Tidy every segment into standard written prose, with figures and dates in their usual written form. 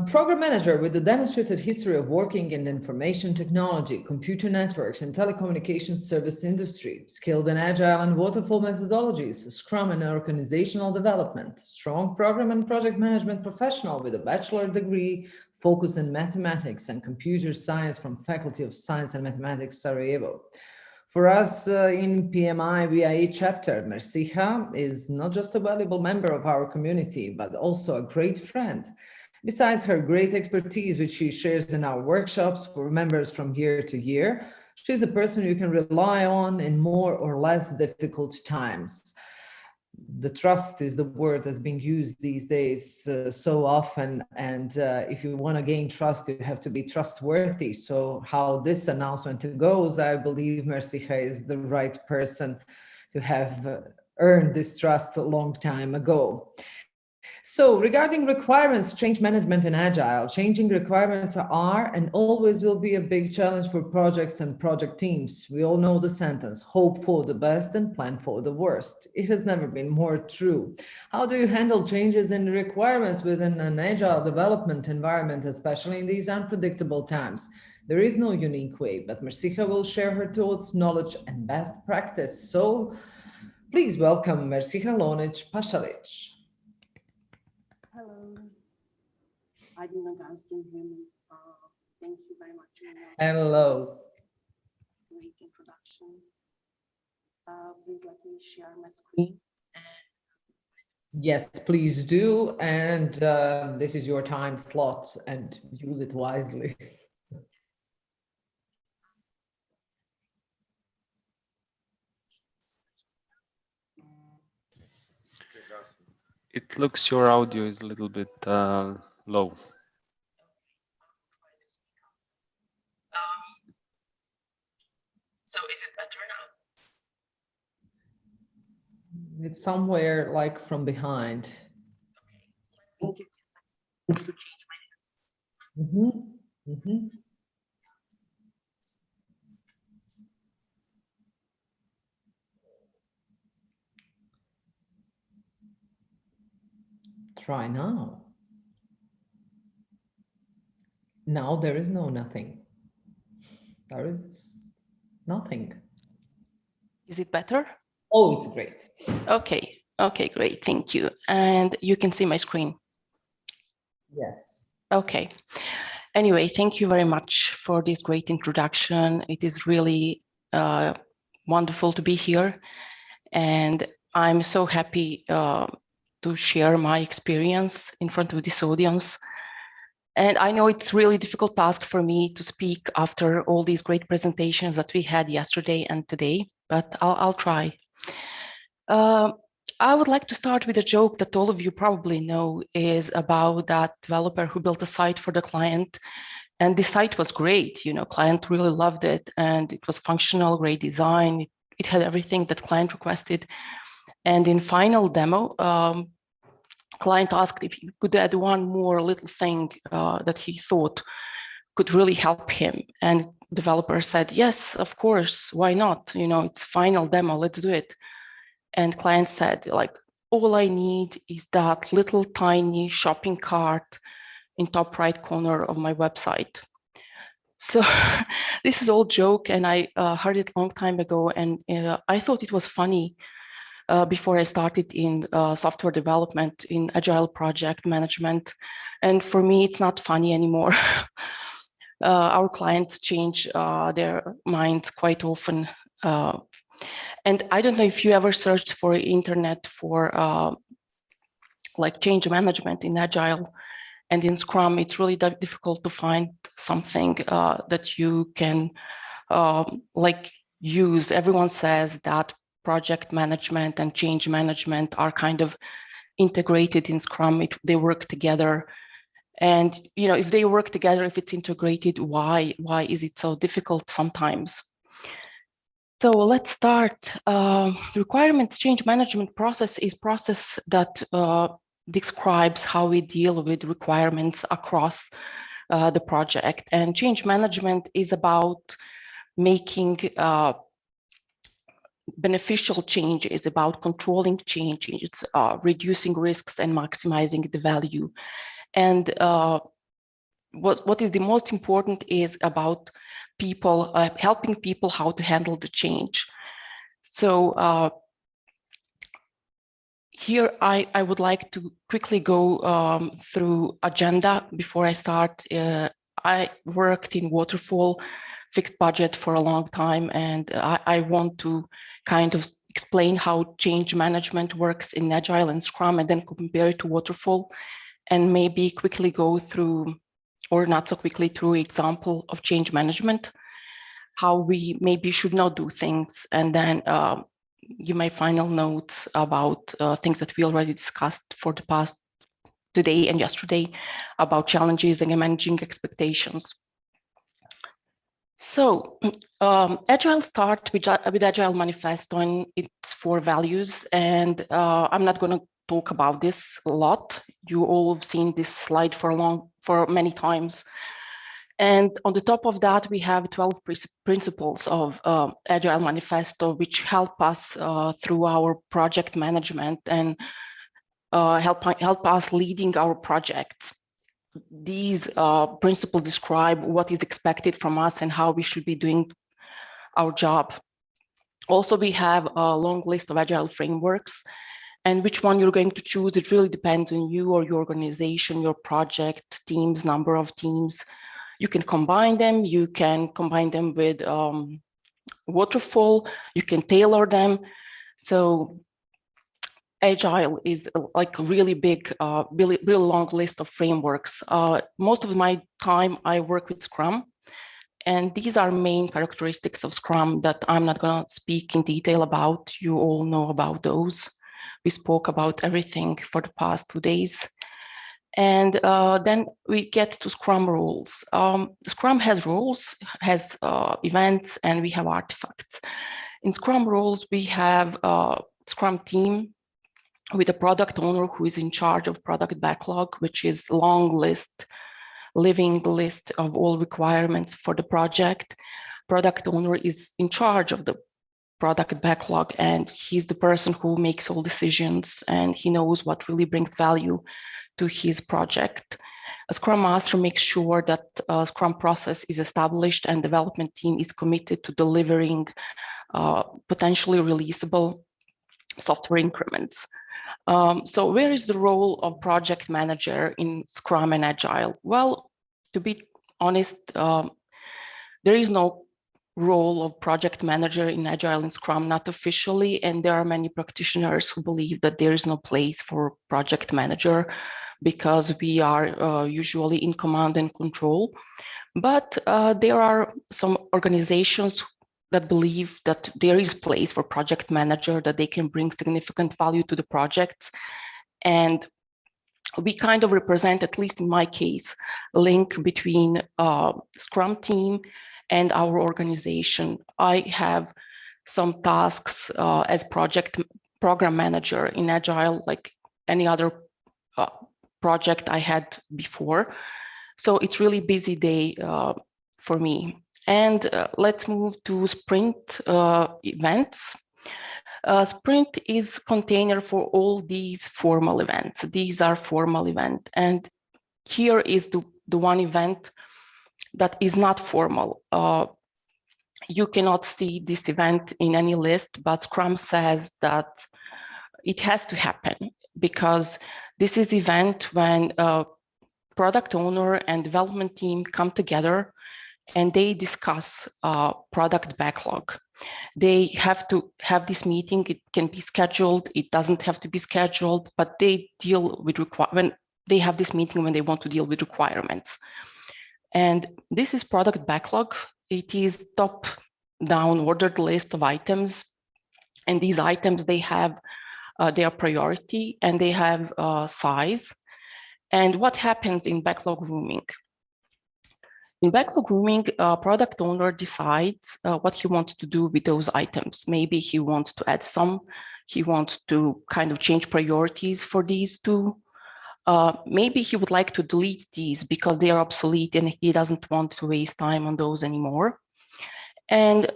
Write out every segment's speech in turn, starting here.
program manager with a demonstrated history of working in information technology, computer networks, and telecommunications service industry, skilled in agile and waterfall methodologies, Scrum and organizational development, strong program and project management professional with a bachelor degree, focus in mathematics and computer science from Faculty of Science and Mathematics, Sarajevo. For us in PMI VIE chapter, Mersiha is not just a valuable member of our community, but also a great friend. Besides her great expertise, which she shares in our workshops for members from year to year, she's a person you can rely on in more or less difficult times. The trust is the word that's being used these days so often. And if you want to gain trust, you have to be trustworthy. So how this announcement goes, I believe Mersiha is the right person to have earned this trust a long time ago. So regarding requirements, change management in Agile, changing requirements are and always will be a big challenge for projects and project teams. We all know the sentence, hope for the best and plan for the worst. It has never been more true. How do you handle changes in requirements within an Agile development environment, especially in these unpredictable times? There is no unique way, but Mersiha will share her thoughts, knowledge, and best practice. So please welcome Mersiha Lonić-Pašalić. Hello. I don't know, guys, can you hear me? Thank you very much. Hello. Great introduction. Please let me share my screen. Yes, please do. And this is your time slot and use it wisely. It looks your audio is a little bit low. So is it better now? It's somewhere like from behind. Okay. To change my hands. Mm-hmm. Mm-hmm. Try now. Now there is nothing. There is nothing. Is it better? Oh, it's great. Okay. Okay, great. Thank you. And you can see my screen. Yes. Okay. Anyway, thank you very much for this great introduction. It is really wonderful to be here. And I'm so happy to share my experience in front of this audience. And I know it's really difficult task for me to speak after all these great presentations that we had yesterday and today, but I'll try. I would like to start with a joke that all of you probably know is about that developer who built a site for the client. And the site was great, you know, client really loved it and it was functional, great design. It had everything that client requested. And in final demo, client asked if he could add one more little thing that he thought could really help him. And developer said, yes, of course, why not? You know, it's final demo, let's do it. And client said, like, all I need is that little tiny shopping cart in top right corner of my website. So this is all joke, and I heard it a long time ago, and I thought it was funny before I started in software development, in agile project management. And for me, it's not funny anymore. Our clients change their minds quite often. And I don't know if you ever searched for internet for like change management in Agile and in Scrum. It's really difficult to find something that you can like use. Everyone says that project management and change management are kind of integrated in Scrum. They work together. And you know, if they work together, if it's integrated, why is it so difficult sometimes? So let's start. Requirements change management process is process that describes how we deal with requirements across the project. And change management is about making beneficial changes, about controlling change. It's reducing risks and maximizing the value. And what is the most important is about people, helping people how to handle the change. So here I would like to quickly go through agenda before I start. I worked in waterfall fixed budget for a long time, and I want to kind of explain how change management works in Agile and Scrum, and then compare it to waterfall, and maybe quickly go through, or not so quickly, through example of change management, how we maybe should not do things, and then give my final notes about things that we already discussed for the past today and yesterday about challenges and managing expectations. So Agile start with Agile Manifesto and its 4 values, and I'm not going to talk about this a lot. You all have seen this slide for many times. And on the top of that, we have 12 principles of Agile Manifesto, which help us through our project management and help us leading our projects. These principles describe what is expected from us and how we should be doing our job. Also, we have a long list of Agile frameworks, and which one you're going to choose, it really depends on you or your organization, your project, teams, number of teams. You can combine them. You can combine them with waterfall. You can tailor them. So Agile is like a really big, really long list of frameworks. Most of my time I work with Scrum, and these are main characteristics of Scrum that I'm not going to speak in detail about. You all know about those. We spoke about everything for the past 2 days. And then we get to Scrum rules. Scrum has rules, has events, and we have artifacts. In Scrum rules, we have a Scrum team with a product owner who is in charge of product backlog, which is a long list, living list of all requirements for the project. Product owner is in charge of the product backlog, and he's the person who makes all decisions, and he knows what really brings value to his project. A Scrum Master makes sure that a Scrum process is established and development team is committed to delivering potentially releasable software increments. So where is the role of project manager in Scrum and Agile? Well, to be honest, there is no role of project manager in Agile and Scrum, not officially, and there are many practitioners who believe that there is no place for project manager because we are usually in command and control. But there are some organizations that believe that there is place for project manager, that they can bring significant value to the projects. And we kind of represent, at least in my case, a link between Scrum team and our organization. I have some tasks as program manager in Agile, like any other project I had before. So it's really busy day for me. And let's move to sprint events. Sprint is container for all these formal events. These are formal events. And here is the one event that is not formal. You cannot see this event in any list, but Scrum says that it has to happen because this is event when product owner and development team come together and they discuss product backlog. They have to have this meeting. It can be scheduled. It doesn't have to be scheduled, but they deal with when they have this meeting when they want to deal with requirements. And this is product backlog. It is top-down ordered list of items. And these items, they have their priority and they have size. And what happens in backlog rooming? In backlog rooming, product owner decides what he wants to do with those items. Maybe he wants to add some, he wants to kind of change priorities for these two. Maybe he would like to delete these because they are obsolete and he doesn't want to waste time on those anymore. And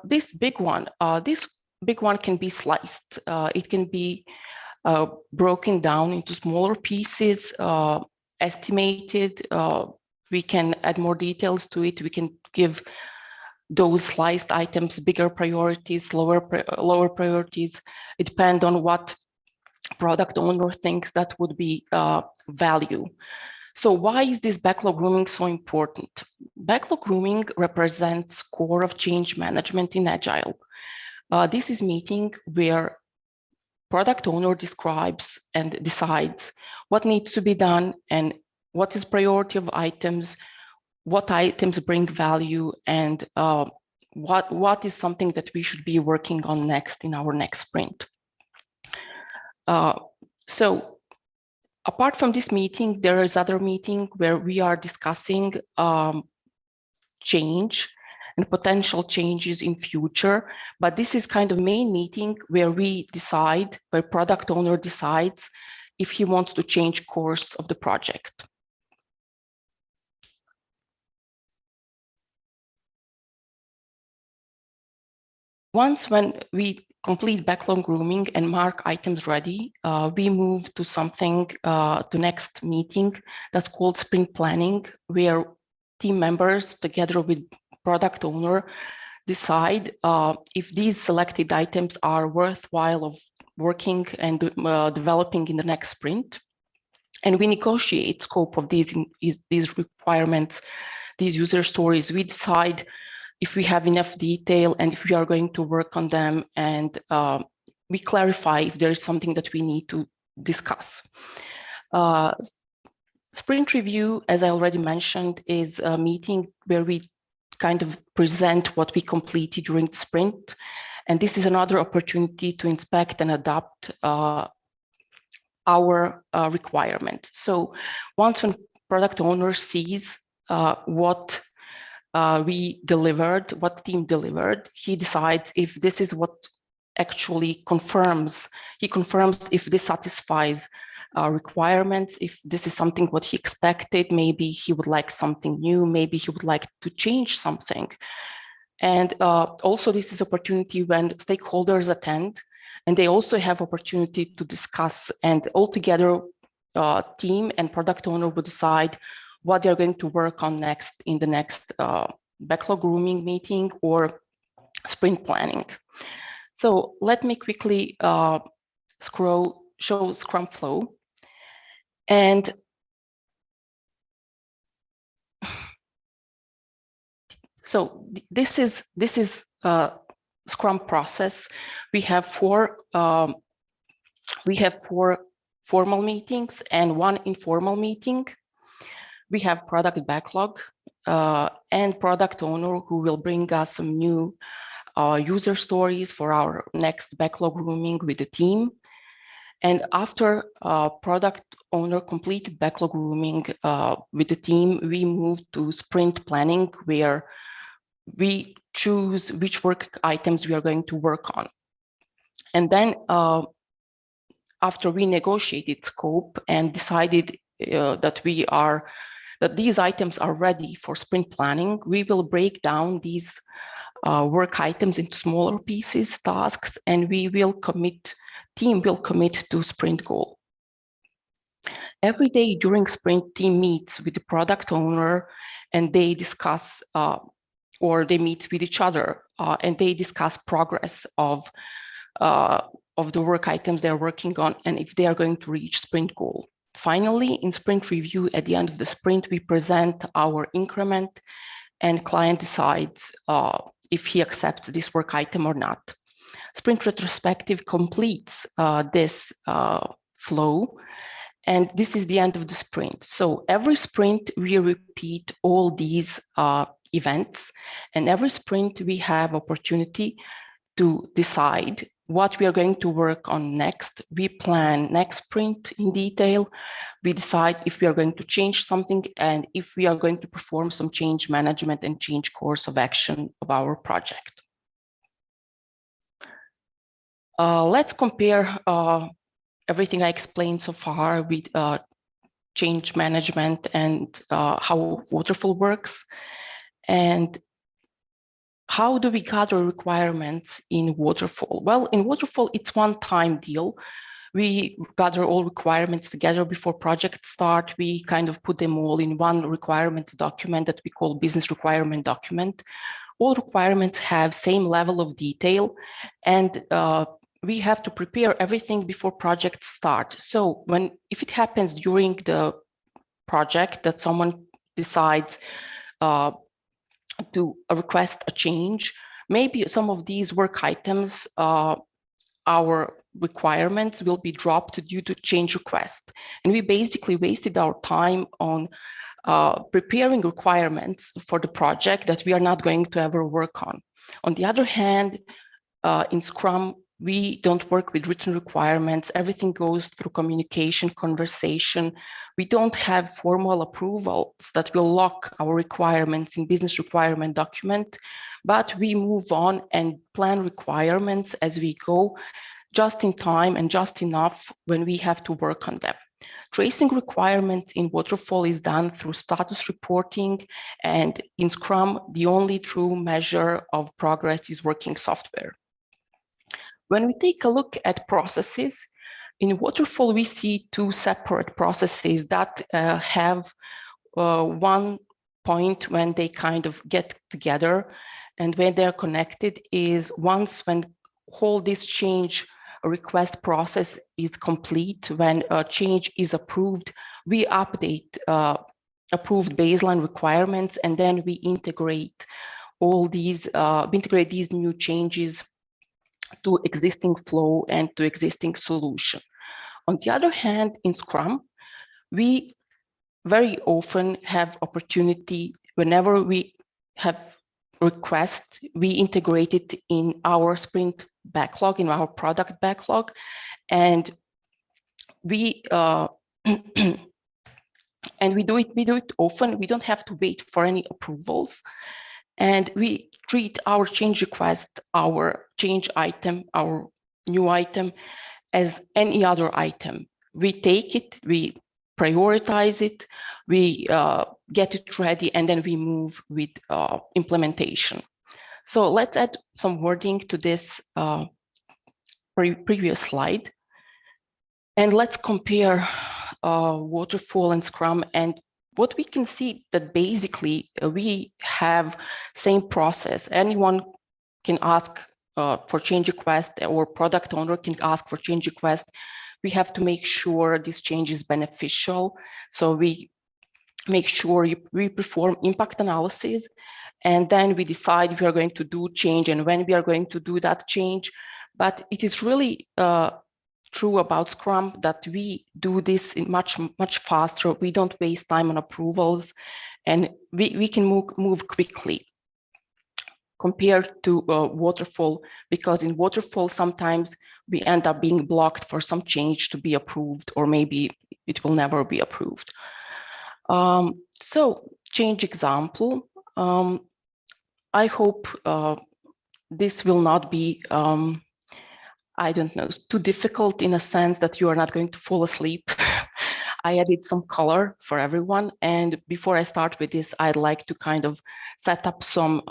this big one can be sliced. It can be broken down into smaller pieces. estimated. We can add more details to it. We can give those sliced items bigger priorities, lower priorities. It depends on what product owner thinks that would be value. So why is this backlog grooming so important? Backlog grooming represents core of change management in Agile. This is meeting where product owner describes and decides what needs to be done and what is priority of items, what items bring value, and what is something that we should be working on next in our next sprint. So apart from this meeting, there is other meeting where we are discussing change and potential changes in future. But this is kind of main meeting where we decide, where product owner decides if he wants to change course of the project. Once when we complete backlog grooming and mark items ready, we move to something, to next meeting that's called sprint planning, where team members together with product owner decide if these selected items are worthwhile of working and developing in the next sprint. And we negotiate scope of these requirements, these user stories. We decide if we have enough detail and if we are going to work on them, and we clarify if there is something that we need to discuss. Sprint review, as I already mentioned, is a meeting where we kind of present what we completed during the sprint. And this is another opportunity to inspect and adapt our requirements. So once when product owner sees what we delivered, what team delivered, he decides if this is what actually confirms, he confirms if this satisfies requirements, if this is something what he expected, maybe he would like something new, maybe he would like to change something. And also this is opportunity when stakeholders attend, and they also have opportunity to discuss, and altogether team and product owner will decide what they're going to work on next in the next backlog grooming meeting or sprint planning. So let me quickly show Scrum flow. And so this is Scrum process. We have four formal meetings and one informal meeting. We have product backlog and product owner who will bring us some new user stories for our next backlog grooming with the team. And after product owner completed backlog grooming with the team, we move to sprint planning, where we choose which work items we are going to work on. And then after we negotiated scope and decided that these items are ready for sprint planning, we will break down these work items into smaller pieces, tasks, and team will commit to sprint goal. Every day during sprint, team meets with the product owner and they discuss, or they meet with each other and they discuss progress of the work items they're working on and if they are going to reach sprint goal. Finally, in sprint review, at the end of the sprint, we present our increment and client decides if he accepts this work item or not. Sprint retrospective completes this flow, and this is the end of the sprint. So every sprint, we repeat all these events, and every sprint, we have opportunity to decide what we are going to work on next. We plan next sprint in detail. We decide if we are going to change something and if we are going to perform some change management and change course of action of our project. Let's compare everything I explained so far with change management and how waterfall works. And how do we gather requirements in waterfall? Well, in waterfall, it's one-time deal. We gather all requirements together before project start. We kind of put them all in one requirements document that we call business requirement document. All requirements have same level of detail, and we have to prepare everything before project start. So if it happens during the project that someone decides to request a change, maybe some of these work items, our requirements will be dropped due to change request. And we basically wasted our time on preparing requirements for the project that we are not going to ever work on. On the other hand, in Scrum, we don't work with written requirements. Everything goes through communication, conversation. We don't have formal approvals that will lock our requirements in business requirement document, but we move on and plan requirements as we go, just in time and just enough when we have to work on them. Tracing requirements in Waterfall is done through status reporting, and in Scrum, the only true measure of progress is working software. When we take a look at processes, in Waterfall, we see two separate processes that have one point when they kind of get together, and when they're connected is once when whole this change request process is complete, when a change is approved, we update approved baseline requirements, and then we integrate all these, integrate these new changes to existing flow and to existing solution. On the other hand, in Scrum, we very often have opportunity, whenever we have request, we integrate it in our sprint backlog, in our product backlog, and we and we do it often. We don't have to wait for any approvals, and we treat our change request, our change item, our new item as any other item. We take it, we prioritize it, we get it ready, and then we move with implementation. So let's add some wording to this previous slide. And let's compare Waterfall and Scrum. And what we can see that basically we have same process. Anyone can ask for change request, or product owner can ask for change request. We have to make sure this change is beneficial. So we make sure we perform impact analysis, and then we decide if we are going to do change and when we are going to do that change. But it is really true about Scrum that we do this in much faster. We don't waste time on approvals, and we can move quickly compared to Waterfall, because in Waterfall sometimes we end up being blocked for some change to be approved, or maybe it will never be approved. So change example. I hope this will not be I don't know, too difficult in a sense that you are not going to fall asleep. I added some color for everyone. And before I start with this, I'd like to kind of set up some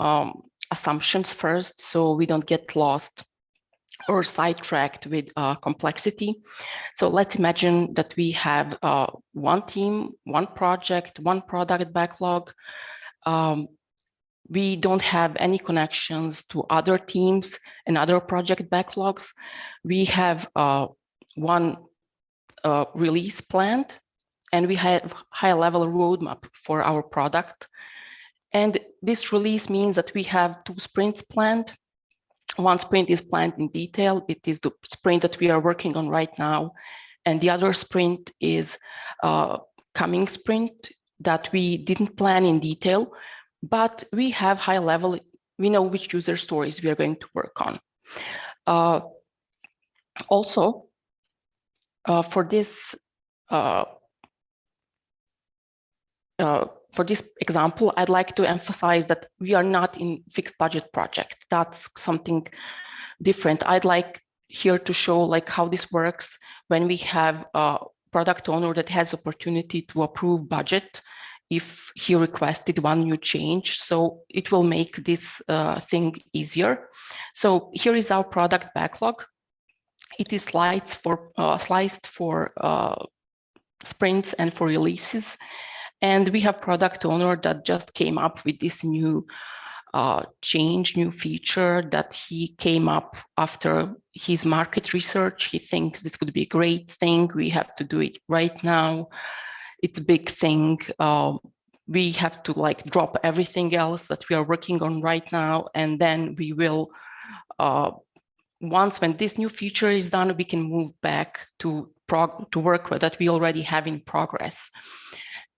assumptions first, so we don't get lost or sidetracked with complexity. So let's imagine that we have one team, one project, one product backlog. We don't have any connections to other teams and other project backlogs. We have one release planned, and we have high-level roadmap for our product. And this release means that we have 2 sprints planned. One sprint is planned in detail. It is the sprint that we are working on right now. And the other sprint is coming sprint that we didn't plan in detail, but we have high level, we know which user stories we are going to work on. Also, for this example, I'd like to emphasize that we are not in fixed budget project. That's something different. I'd like here to show like how this works when we have a product owner that has opportunity to approve budget if he requested one new change. So it will make this thing easier. So here is our product backlog. It is sliced for sprints and for releases. And we have product owner that just came up with this new new feature that he came up after his market research. He thinks this would be a great thing. We have to do it right now. It's a big thing. We have to like drop everything else that we are working on right now, and then we will once when this new feature is done, we can move back to work that we already have in progress.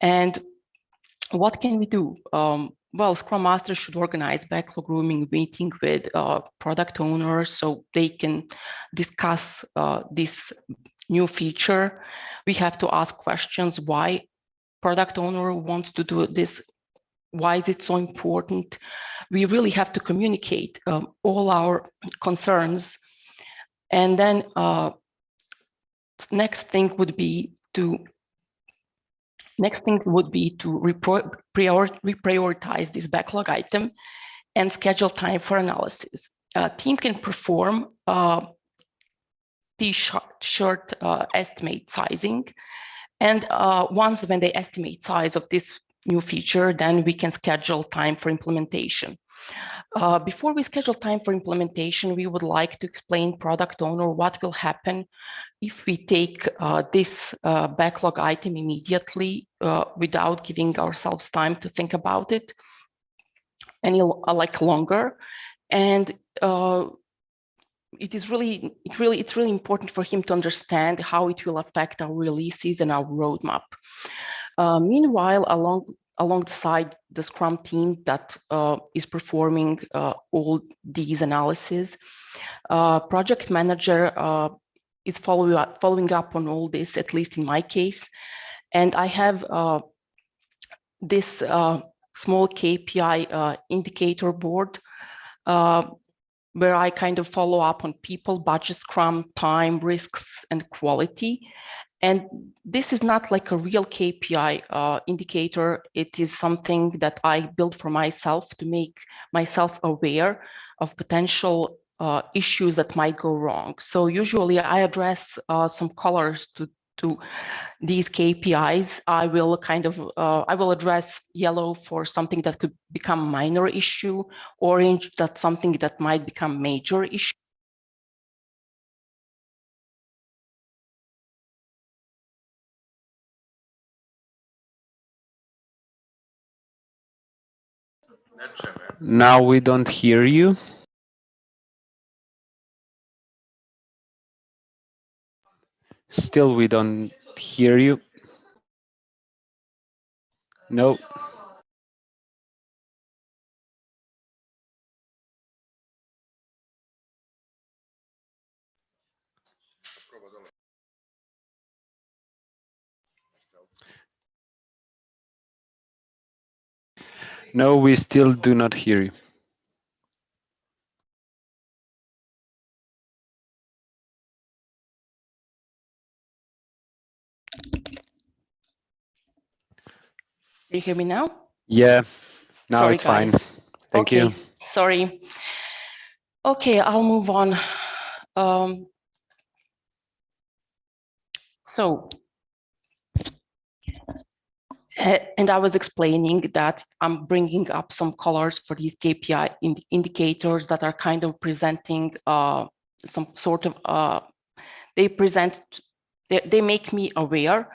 And what can we do? Well, Scrum Master should organize backlog grooming meeting with product owners so they can discuss this new feature. We have to ask questions why product owner wants to do this. Why is it so important? We really have to communicate all our concerns. And then next thing would be to reprioritize this backlog item and schedule time for analysis. Team can perform short estimate sizing. And once when they estimate size of this new feature, then we can schedule time for implementation. Before we schedule time for implementation, we would like to explain product owner what will happen if we take this backlog item immediately without giving ourselves time to think about it any longer. And it's really important for him to understand how it will affect our releases and our roadmap. Meanwhile, alongside the Scrum team that is performing all these analyses, project manager is following up on all this, at least in my case. And I have this small KPI indicator board where I kind of follow up on people, budget, Scrum, time, risks, and quality. And this is not like a real KPI indicator. It is something that I built for myself to make myself aware of potential issues that might go wrong. So usually I address some colors to these KPIs. I will address yellow for something that could become a minor issue, orange that's something that might become major issue. Now we don't hear you. Still, we don't hear you. No. No, we still do not hear you. Do you hear me now? Yeah, now Sorry, it's fine. guys. Thank Okay, you. sorry. Okay, I'll move on. And I was explaining that I'm bringing up some colors for these KPI indicators that are kind of presenting some sort of, they make me aware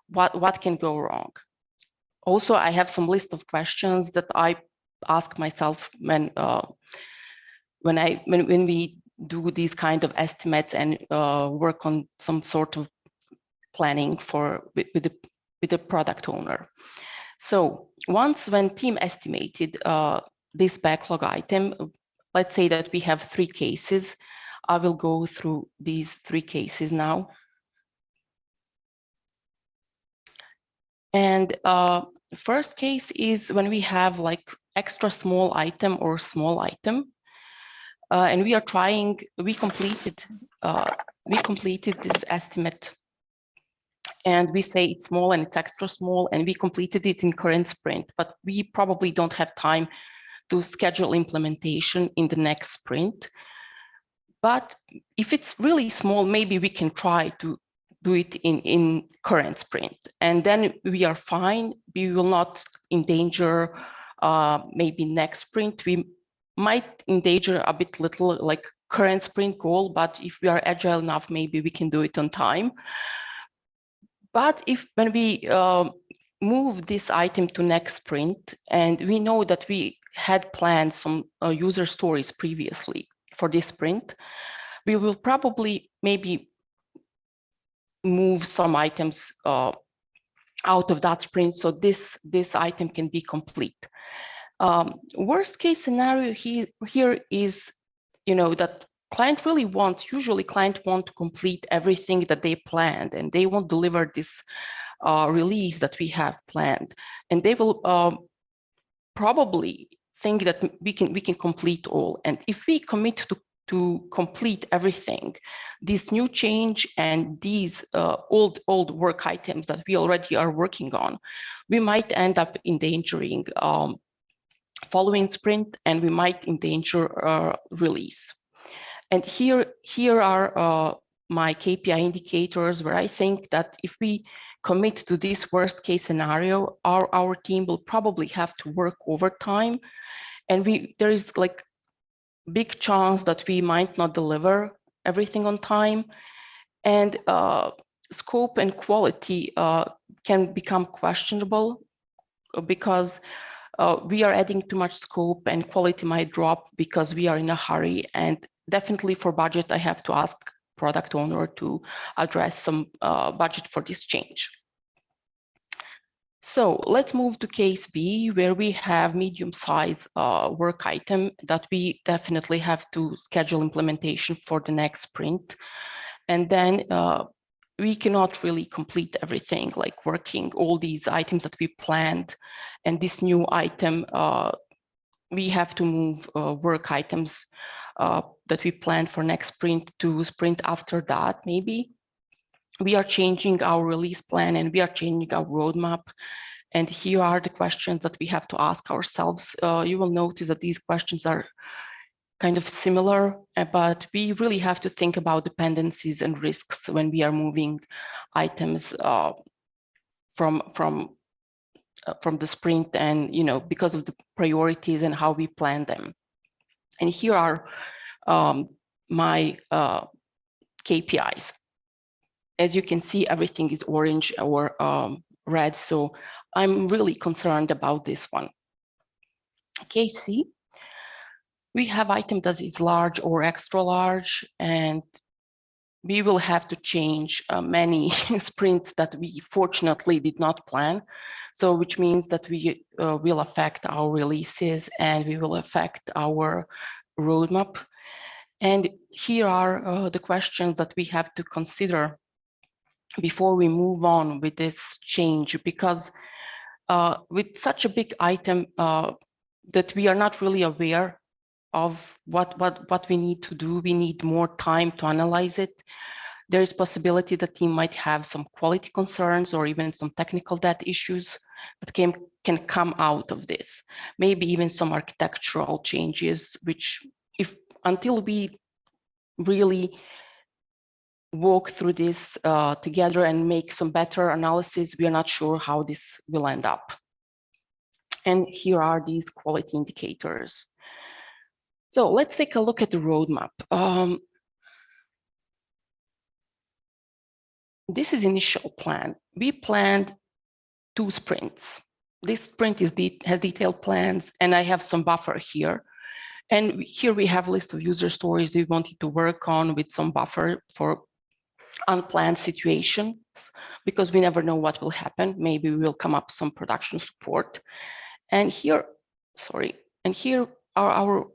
what can go wrong. Also, I have some list of questions that I ask myself when we do these kind of estimates and work on some sort of planning with the product owner. So once when team estimated this backlog item, let's say that we have 3 cases. I will go through these 3 cases now. And first case is when we have like extra small item or small item. And we completed this estimate. And we say it's small and it's extra small, and we completed it in current sprint, but we probably don't have time to schedule implementation in the next sprint. But if it's really small, maybe we can try to do it in current sprint, and then we are fine. We will not endanger maybe next sprint. We might endanger a bit little like current sprint goal, but if we are agile enough, maybe we can do it on time. But if when we move this item to next sprint, and we know that we had planned some user stories previously for this sprint, we will probably maybe move some items out of that sprint, so this item can be complete. Worst case scenario here is, that client really wants, usually client want to complete everything that they planned, and they won't deliver this release that we have planned, and they will probably think that we can complete all. And if we commit to complete everything, this new change and these old work items that we already are working on, we might end up endangering following sprint, and we might endanger release. And here are my KPI indicators, where I think that if we commit to this worst case scenario, our team will probably have to work overtime, and there is like big chance that we might not deliver everything on time, and scope and quality can become questionable, because we are adding too much scope, and quality might drop because we are in a hurry. And definitely for budget, I have to ask product owner to address some budget for this change. So let's move to case B, where we have medium-sized work item that we definitely have to schedule implementation for the next sprint. And then we cannot really complete everything, like working all these items that we planned. And this new item, we have to move work items that we planned for next sprint to sprint after that, maybe. We are changing our release plan, and we are changing our roadmap. And here are the questions that we have to ask ourselves. You will notice that these questions are kind of similar, but we really have to think about dependencies and risks when we are moving items from the sprint, and because of the priorities and how we plan them. And here are my KPIs. As you can see, everything is orange or red, so I'm really concerned about this one. Case C, we have item that is large or extra large, and we will have to change many sprints that we fortunately did not plan. So which means that we will affect our releases, and we will affect our roadmap. And here are the questions that we have to consider before we move on with this change, because with such a big item that we are not really aware of what we need to do, we need more time to analyze it. There is possibility the team might have some quality concerns or even some technical debt issues that can come out of this. Maybe even some architectural changes, which until we really walk through this together and make some better analysis, we are not sure how this will end up. And here are these quality indicators. So let's take a look at the roadmap. This is initial plan. We planned 2 sprints. This sprint has detailed plans, and I have some buffer here. And here we have a list of user stories we wanted to work on with some buffer for unplanned situations, because we never know what will happen. Maybe we will come up some production support. And here, are our,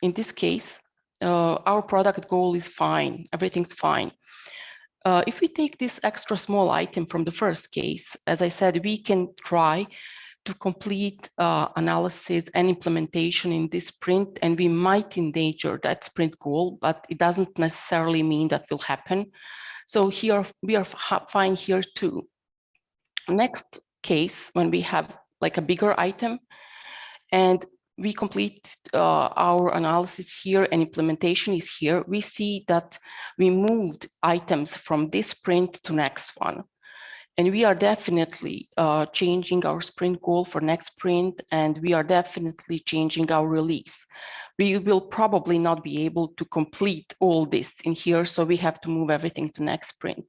in this case, our product goal is fine, everything's fine. If we take this extra small item from the first case, as I said, we can try to complete analysis and implementation in this sprint, and we might endanger that sprint goal, but it doesn't necessarily mean that will happen. So here we are fine here too. Next case, when we have like a bigger item, and we complete our analysis here and implementation is here, we see that we moved items from this sprint to next one. And we are definitely changing our sprint goal for next sprint, and we are definitely changing our release. We will probably not be able to complete all this in here, so we have to move everything to next sprint.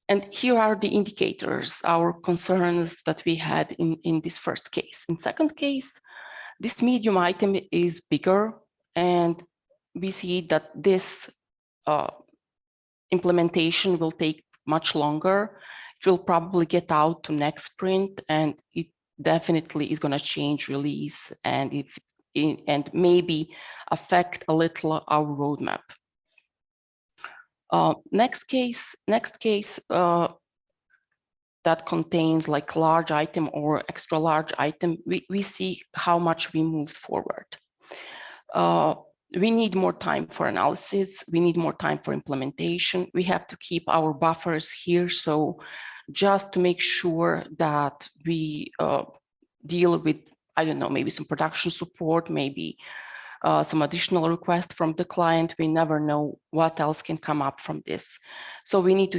And here are the indicators, our concerns that we had in this first case. In second case, this medium item is bigger, and we see that this implementation will take much longer. It will probably get out to next sprint, and it definitely is going to change release and maybe affect a little our roadmap. Next case that contains like large item or extra large item, we see how much we moved forward. We need more time for analysis. We need more time for implementation. We have to keep our buffers here. So just to make sure that we deal with, I don't know, maybe some production support, maybe some additional request from the client. We never know what else can come up from this. So we need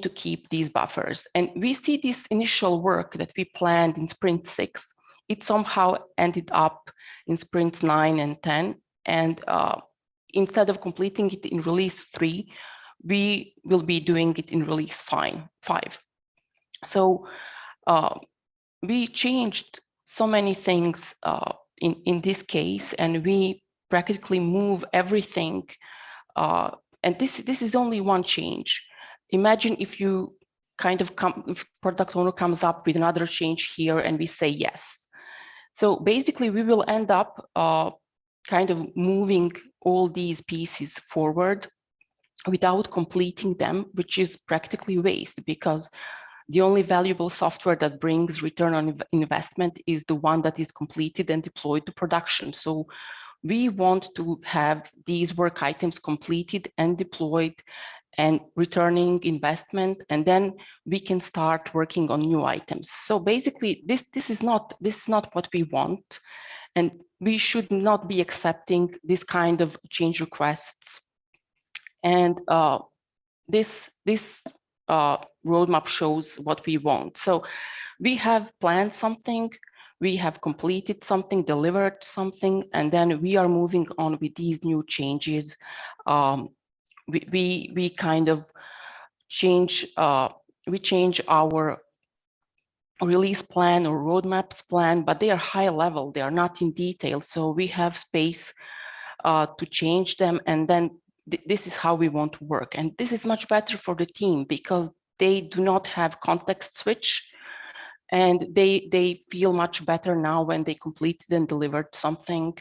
to keep these buffers. And we see this initial work that we planned in sprint 6. It somehow ended up in sprints 9 and 10. And instead of completing it in release 3, we will be doing it in release 5. So we changed so many things in this case, and we practically move everything. And this is only one change. Imagine if you if product owner comes up with another change here and we say yes. So basically we will end up kind of moving all these pieces forward without completing them, which is practically waste, because the only valuable software that brings return on investment is the one that is completed and deployed to production. So we want to have these work items completed and deployed and returning investment, and then we can start working on new items. So basically, this is not what we want, and we should not be accepting this kind of change requests. And this roadmap shows what we want. So we have planned something, we have completed something, delivered something, and then we are moving on with these new changes. We kind of change our release plan or roadmaps plan, but they are high level, they are not in detail. So we have space to change them, and then this is how we want to work. And this is much better for the team because they do not have context switch, and they feel much better now when they completed and delivered something,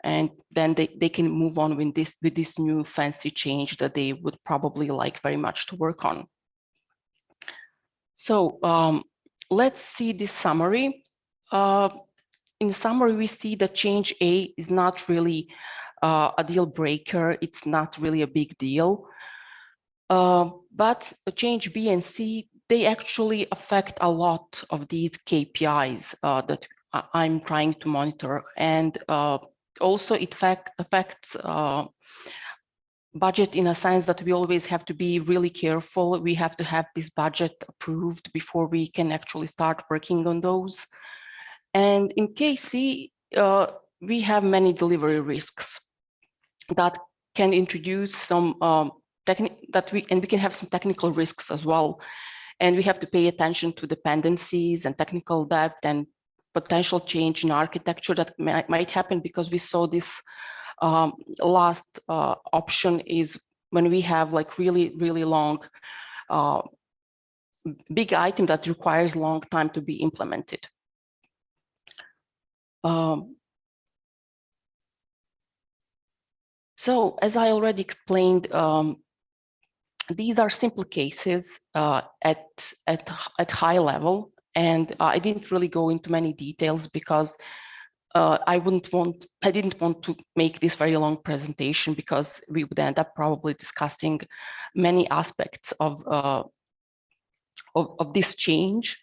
and then they can move on with this new fancy change that they would probably like very much to work on. So let's see this summary. In summary, we see that change A is not really a deal breaker. It's not really a big deal. But change B and C, they actually affect a lot of these KPIs that I'm trying to monitor. And also it affects budget in a sense that we always have to be really careful. We have to have this budget approved before we can actually start working on those. And in KC, we have many delivery risks that can introduce some we can have some technical risks as well. And we have to pay attention to dependencies and technical debt and potential change in architecture that might happen, because we saw this last option is when we have like really long big item that requires long time to be implemented. So as I already explained, these are simple cases at high level, and I didn't really go into many details because I didn't want to make this very long presentation, because we would end up probably discussing many aspects of this change.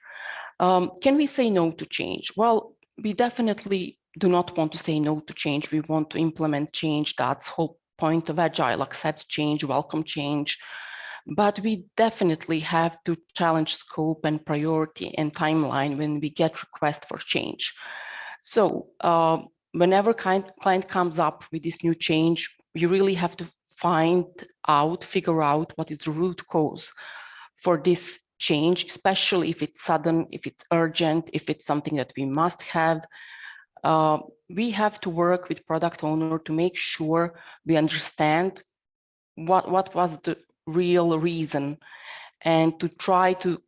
Can we say no to change? Well, we definitely do not want to say no to change. We want to implement change. That's the whole point of Agile: accept change, welcome change. But we definitely have to challenge scope and priority and timeline when we get requests for change. So whenever client comes up with this new change, you really have to figure out what is the root cause for this change, especially if it's sudden, if it's urgent, if it's something that we must have. We have to work with product owner to make sure we understand what was the real reason, and to try to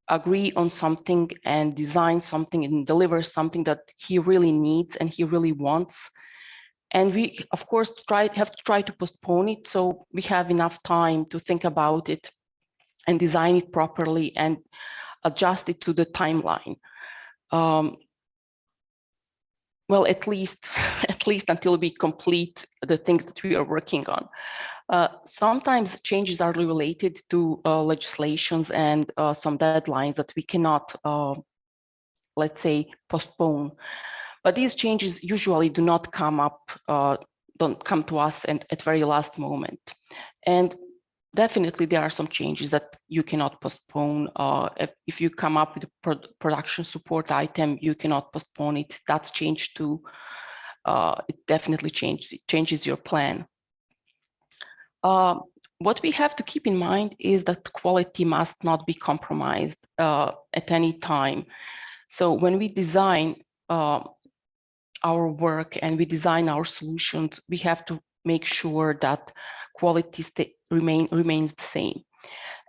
agree on something and design something and deliver something that he really needs and he really wants. And we, of course, have to try to postpone it so we have enough time to think about it and design it properly and adjust it to the timeline. Well, at least until we complete the things that we are working on. Sometimes changes are related to legislations and some deadlines that we cannot, let's say, postpone. But these changes usually do not come to us at very last moment. And definitely there are some changes that you cannot postpone. If you come up with a production support item, you cannot postpone it. That's change too. It definitely changes your plan. What we have to keep in mind is that quality must not be compromised at any time. So when we design our work and we design our solutions, we have to make sure that quality remains the same.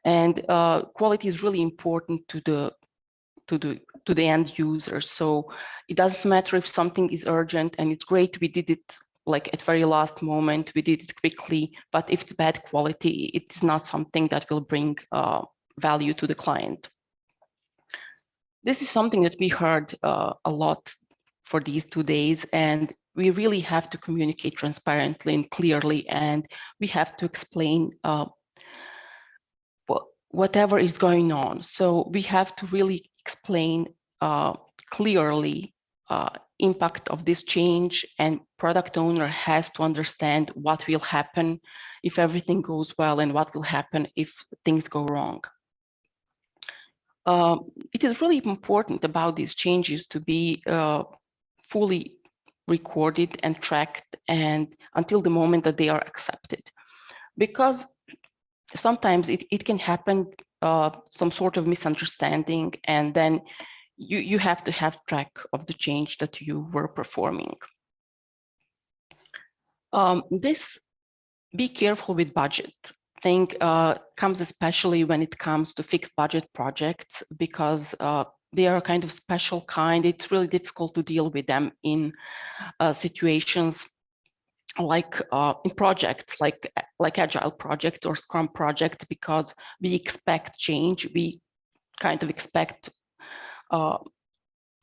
And quality is really important to the end user. So it doesn't matter if something is urgent and it's great, we did it like at very last moment, we did it quickly, but if it's bad quality, it's not something that will bring value to the client. This is something that we heard a lot for these 2 days, and we really have to communicate transparently and clearly, and we have to explain whatever is going on. So we have to really explain clearly impact of this change, and product owner has to understand what will happen if everything goes well and what will happen if things go wrong. It is really important about these changes to be fully recorded and tracked, and until the moment that they are accepted, because sometimes it can happen some sort of misunderstanding, and then you have to have track of the change that you were performing. Be careful with budget thing comes especially when it comes to fixed budget projects, because they are kind of special kind. It's really difficult to deal with them in situations like in projects like Agile projects or Scrum projects, because we expect change. We kind of expect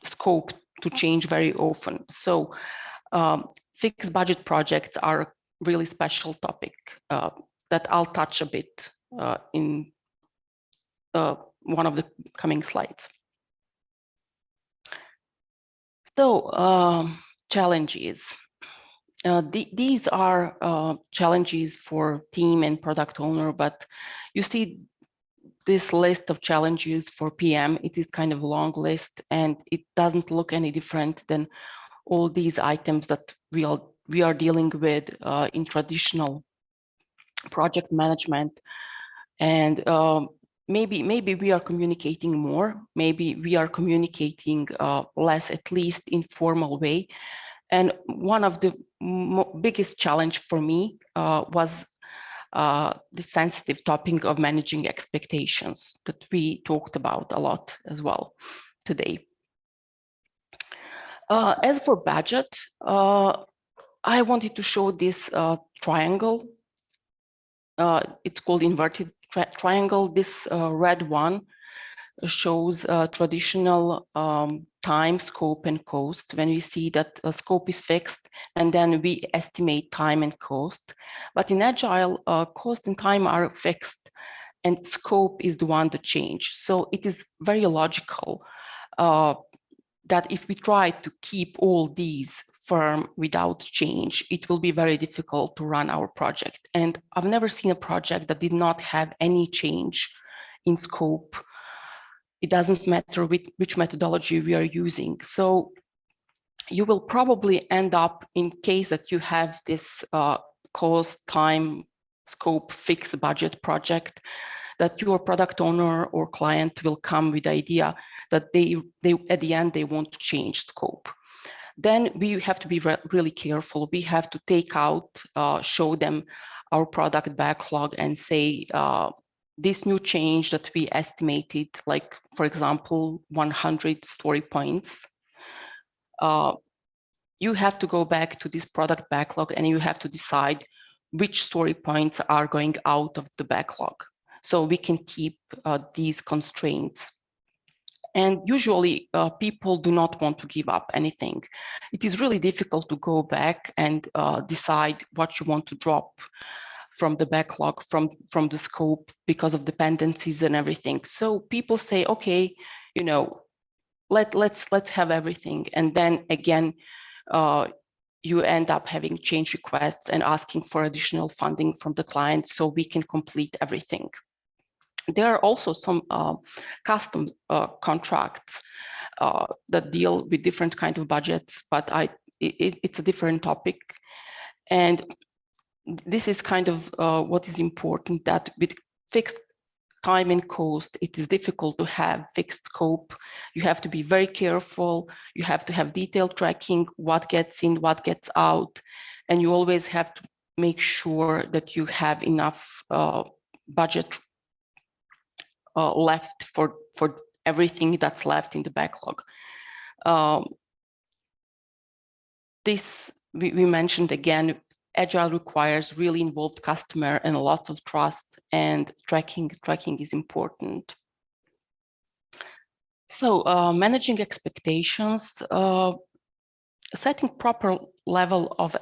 scope to change very often. So fixed budget projects are a really special topic that I'll touch a bit in one of the coming slides. So challenges. These are challenges for team and product owner, but you see this list of challenges for PM. It is kind of a long list, and it doesn't look any different than all these items that we are dealing with in traditional project management. And maybe we are communicating more, maybe we are communicating less, at least in formal way. And one of the biggest challenge for me was the sensitive topic of managing expectations that we talked about a lot as well today. As for budget, I wanted to show this triangle. It's called inverted triangle. This red one shows traditional time, scope, and cost. When we see that scope is fixed, and then we estimate time and cost. But in Agile, cost and time are fixed, and scope is the one that change. So it is very logical that if we try to keep all these firm without change, it will be very difficult to run our project. And I've never seen a project that did not have any change in scope. It doesn't matter which methodology we are using. So you will probably end up, in case that you have this cost, time, scope, fixed budget project, that your product owner or client will come with the idea that they at the end, they want to change scope. Then we have to be really careful. We have to take out, show them our product backlog and say, this new change that we estimated, like, for example, 100 story points, you have to go back to this product backlog and you have to decide which story points are going out of the backlog. So we can keep these constraints. And usually people do not want to give up anything. It is really difficult to go back and decide what you want to drop from the backlog, from the scope, because of dependencies and everything. So people say, okay, you know, let's have everything. And then again, you end up having change requests and asking for additional funding from the client so we can complete everything. There are also some custom contracts that deal with different kinds of budgets, but it's a different topic. And this is kind of what is important, that with fixed time and cost, it is difficult to have fixed scope. You have to be very careful. You have to have detailed tracking, what gets in, what gets out. And you always have to make sure that you have enough budget left for everything that's left in the backlog. This, we mentioned again, Agile requires really involved customer and lots of trust, and tracking is important. So managing expectations, setting proper level of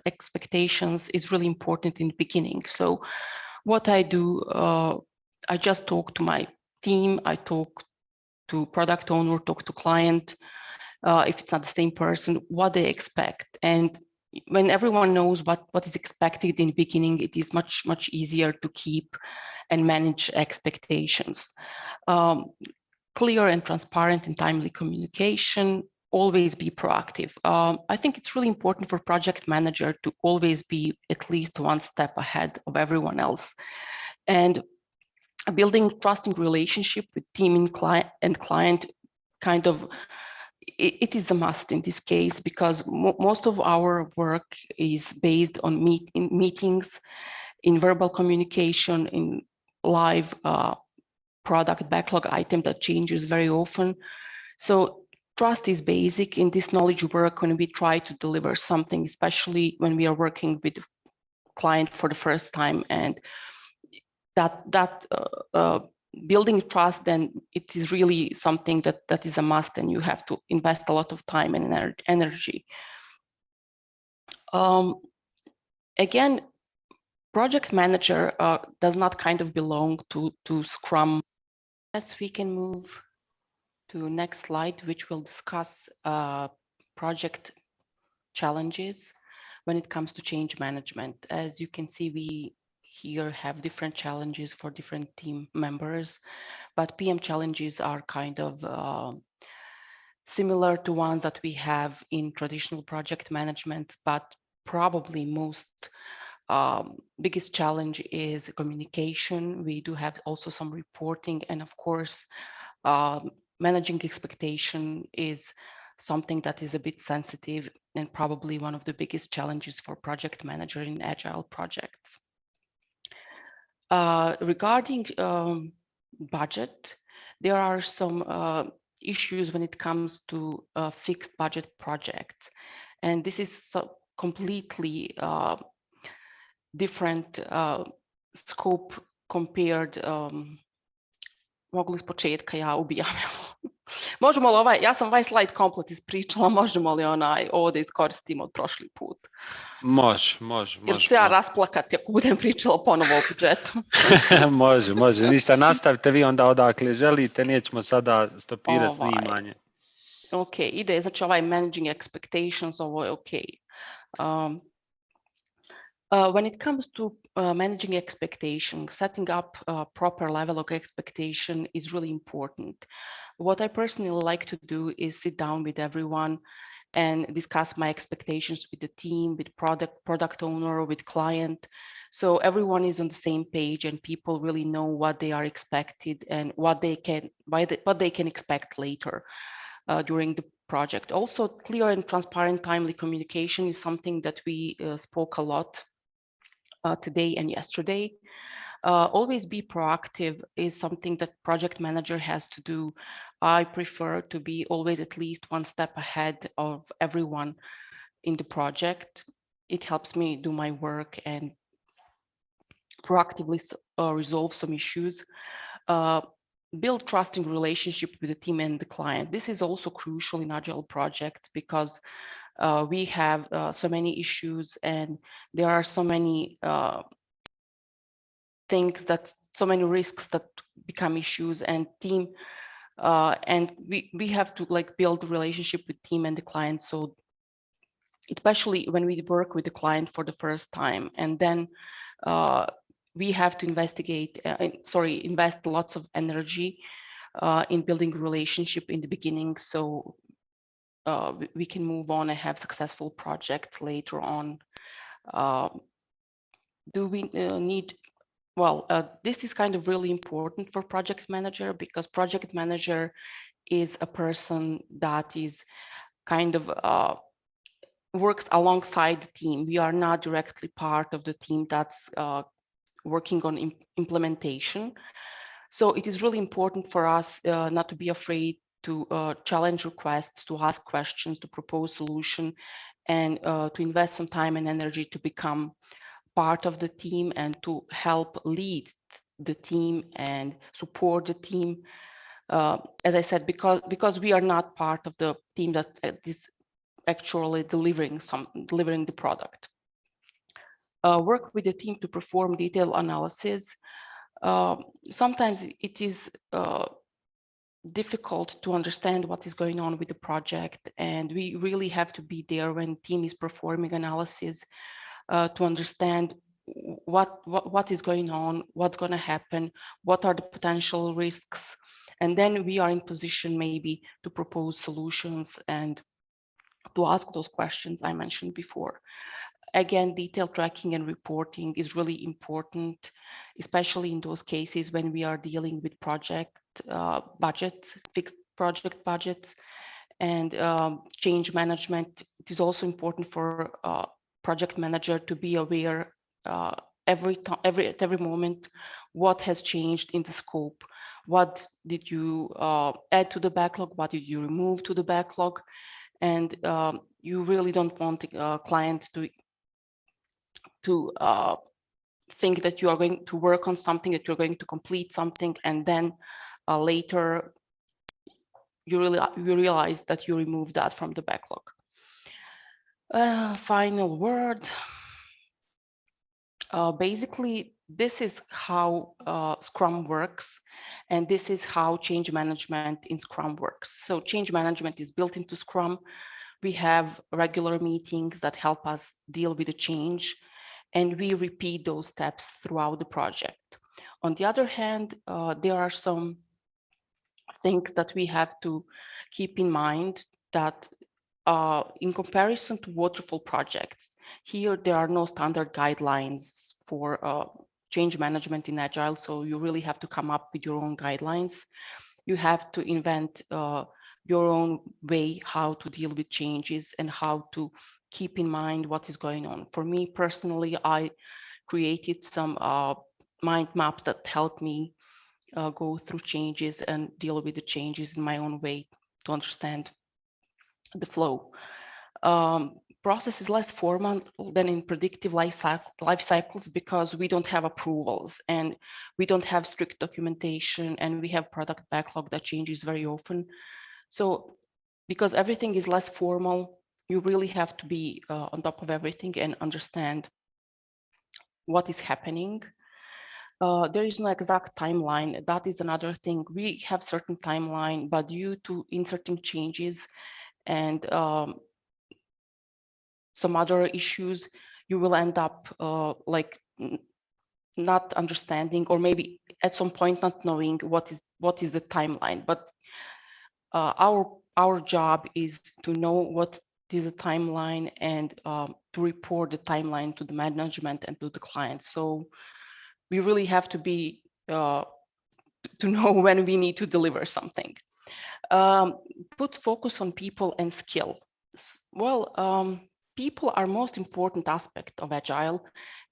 expectations is really important in the beginning. So what I do, I just talk to my team, I talk to product owner, talk to client, if it's not the same person, what they expect. And when everyone knows what is expected in the beginning, it is much easier to keep and manage expectations. Clear and transparent and timely communication, always be proactive. I think it's really important for project manager to always be at least one step ahead of everyone else. And building trusting relationship with team and client kind of, it is a must in this case, because most of our work is based on meetings, in verbal communication, in live product backlog item that changes very often. So trust is basic in this knowledge work when we try to deliver something, especially when we are working with client for the first time. And that building trust, then it is really something that is a must, and you have to invest a lot of time and energy. Again, project manager does not kind of belong to Scrum. Yes, we can move to next slide, which will discuss project challenges when it comes to change management. As you can see, we here have different challenges for different team members, but PM challenges are kind of similar to ones that we have in traditional project management, but probably most biggest challenge is communication. We do have also some reporting, and of course, managing expectation is something that is a bit sensitive and probably one of the biggest challenges for project manager in Agile projects. Regarding budget, there are some issues when it comes to fixed budget projects. And this is completely different scope compared. Mogu li s početka, ja ubijam. Možemo li ovaj, ja sam ovaj slajd komplet ispričala, možemo li ovo da iskoristimo od prošli put? Može. Jer ću ja rasplakati ako budem pričala ponovo o budžetu. Može. Ništa, nastavite vi onda odakle želite, nećemo sada stopirati snimanje. Okay, ideja, znači ovaj managing expectations, ovo je okay. When it comes to managing expectation, setting up a proper level of expectation is really important. What I personally like to do is sit down with everyone and discuss my expectations with the team, with product owner, with client. So everyone is on the same page and people really know what they are expected and what they can expect later during the project. Also, clear and transparent, timely communication is something that we spoke a lot today and yesterday. Always be proactive is something that project manager has to do. I prefer to be always at least one step ahead of everyone in the project. It helps me do my work and proactively resolve some issues. Build trusting relationship with the team and the client. This is also crucial in Agile projects because we have so many issues and there are so many things that so many risks that become issues and team and we have to like build a relationship with team and the client. So especially when we work with the client for the first time and then we have to invest lots of energy in building a relationship in the beginning so we can move on and have successful projects later on. Do we need this is kind of really important for project manager because project manager is a person that is kind of works alongside the team. We are not directly part of the team that's working on implementation. So it is really important for us not to be afraid to challenge requests, to ask questions, to propose solution, and to invest some time and energy to become part of the team and to help lead the team and support the team. As I said, because we are not part of the team that is actually delivering the product. Work with the team to perform detailed analysis. Sometimes it is difficult to understand what is going on with the project, and we really have to be there when team is performing analysis to understand what is going on, what's going to happen, what are the potential risks, and then we are in position maybe to propose solutions and to ask those questions I mentioned before. Again, detailed tracking and reporting is really important, especially in those cases when we are dealing with project budgets, fixed project budgets, and change management. It is also important for project manager to be aware at every moment what has changed in the scope, what did you add to the backlog, what did you remove to the backlog, and you really don't want a client to think that you are going to work on something, that you're going to complete something, and then later you realize that you removed that from the backlog. Final word. Basically, this is how Scrum works, and this is how change management in Scrum works. So change management is built into Scrum. We have regular meetings that help us deal with the change, and we repeat those steps throughout the project. On the other hand, there are some things that we have to keep in mind that in comparison to waterfall projects, here there are no standard guidelines for change management in Agile. So you really have to come up with your own guidelines. You have to invent your own way how to deal with changes and how to keep in mind what is going on. For me personally, I created some mind maps that help me go through changes and deal with the changes in my own way to understand the flow. Process is less formal than in predictive life cycles because we don't have approvals and we don't have strict documentation and we have product backlog that changes very often. So because everything is less formal, you really have to be on top of everything and understand what is happening. there is no exact timeline. That is another thing. We have certain timeline, but due to inserting changes and some other issues, you will end up like not understanding, or maybe at some point not knowing what is the timeline. But our job is to know what is a timeline and to report the timeline to the management and to the client. So we really have to be to know when we need to deliver something. Put focus on people and skill. Well, people are most important aspect of Agile,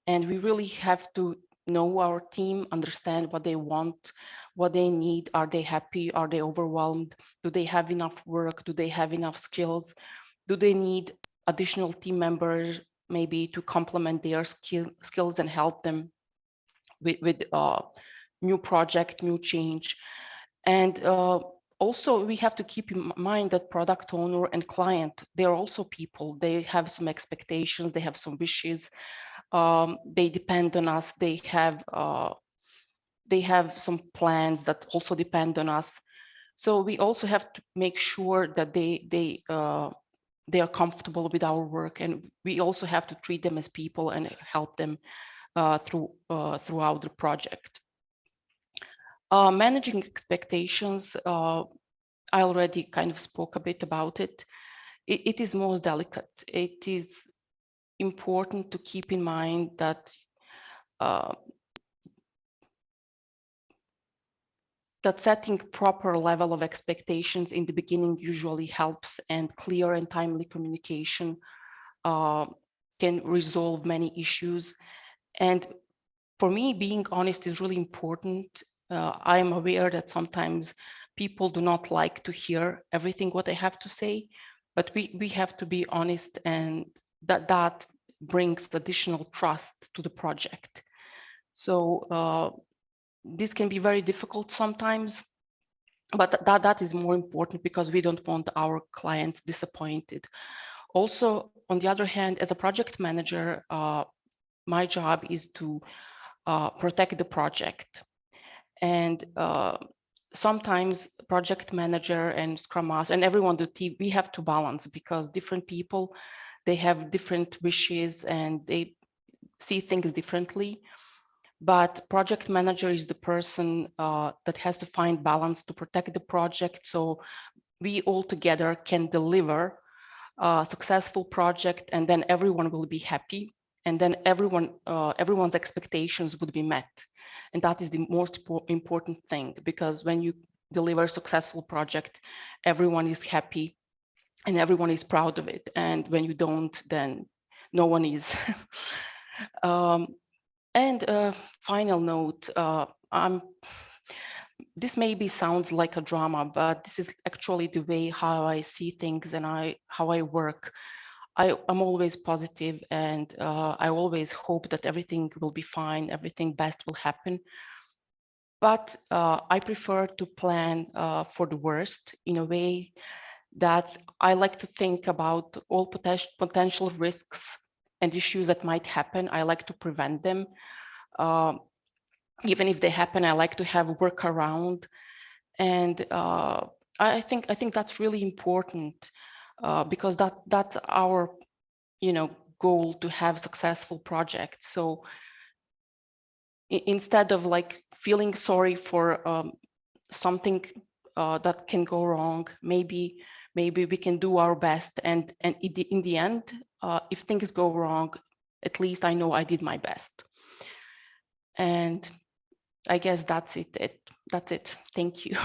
and we really have to know our team, understand what they want, what they need. Are they happy? Are they overwhelmed? Do they have enough work? Do they have enough skills? Do they need additional team members maybe to complement their skills and help them with new project, new change? And also we have to keep in mind that product owner and client, they're also people. They have some expectations, they have some wishes, they depend on us, they have some plans that also depend on us. So we also have to make sure that they are comfortable with our work, and we also have to treat them as people and help them throughout the project. Managing expectations, I already kind of spoke a bit about it. It is most delicate. It is important to keep in mind that that setting proper level of expectations in the beginning usually helps, and clear and timely communication can resolve many issues. And for me, being honest is really important. I'm aware that sometimes people do not like to hear everything what I have to say, but we have to be honest, and that brings additional trust to the project. So this can be very difficult sometimes, but that is more important because we don't want our clients disappointed. Also, on the other hand, as a project manager, my job is to protect the project. And sometimes project manager and scrum master and everyone, the team, we have to balance, because different people, they have different wishes and they see things differently. But project manager is the person that has to find balance to protect the project, so we all together can deliver a successful project, and then everyone will be happy, and then everyone's expectations would be met. And that is the most important thing, because when you deliver a successful project, everyone is happy and everyone is proud of it. And when you don't, then no one is. And final note, this maybe sounds like a drama, but this is actually the way how I see things and how I work. I'm always positive, and I always hope that everything will be fine, everything best will happen. But I prefer to plan for the worst, in a way that I like to think about all potential risks and issues that might happen. I like to prevent them. Even if they happen, I like to have a workaround. And I think that's really important, because that's our goal, to have successful projects. So instead of like feeling sorry for something that can go wrong, maybe we can do our best, and in the end, if things go wrong, at least I know I did my best. And I guess that's it. Thank you.